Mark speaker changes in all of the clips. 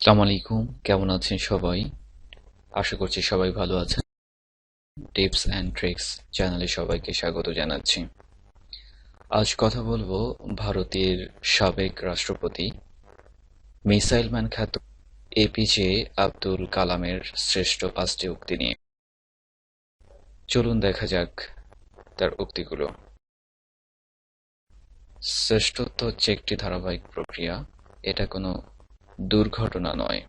Speaker 1: আসসালামু আলাইকুম, কেমন আছেন সবাই? আশা করছি সবাই ভালো আছেন। টিপস অ্যান্ড ট্রিক্স চ্যানেলে সবাইকে স্বাগত জানাচ্ছি। আজ কথা বলবো ভারতের সাবেক রাষ্ট্রপতি মিসাইল ম্যান খ্যাত এপিজে আব্দুল কালামের শ্রেষ্ঠ 5টি উক্তি নিয়ে। চলুন দেখা যাক তার উক্তিগুলো। শ্রেষ্ঠত্ব হচ্ছে একটি ধারাবাহিক প্রক্রিয়া, এটা কোনো দুর্ঘটনা নয়।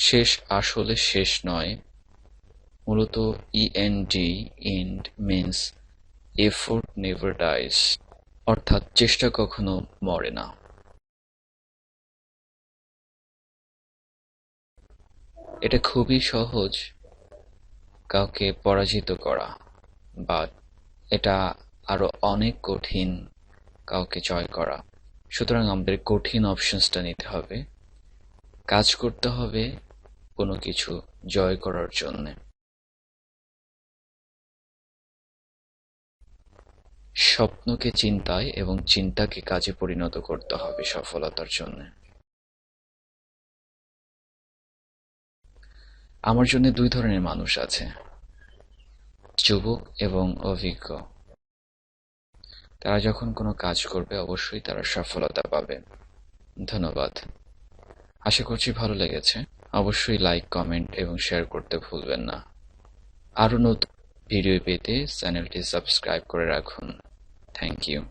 Speaker 1: শেষ আসলে শেষ নয়, মূলত E N D end means effort never dies, অর্থাৎ চেষ্টা কখনো মরে না। এটা খুবই সহজ কাউকে পরাজিত করা, বাট এটা আরো অনেক কঠিন কাউকে জয় করা। সুতরাং আমাদের কঠিন অপশনসটা নিতে হবে, কাজ করতে হবে কোনো কিছু জয় করার জন্য। স্বপ্নকে চিন্তায় এবং চিন্তাকে কাজে পরিণত করতে হবে সফলতার জন্য। আমার জন্য দুই ধরনের মানুষ আছে, যুবক এবং অভিজ্ঞ। তারা যখন কোনো কাজ করবে অবশ্যই তারা সফলতা পাবে। ধন্যবাদ। আশা করছি ভালো লেগেছে। অবশ্যই লাইক, কমেন্ট এবং শেয়ার করতে ভুলবেন না। আরও নতুন ভিডিও পেতে চ্যানেলটি সাবস্ক্রাইব করে রাখুন। Thank you.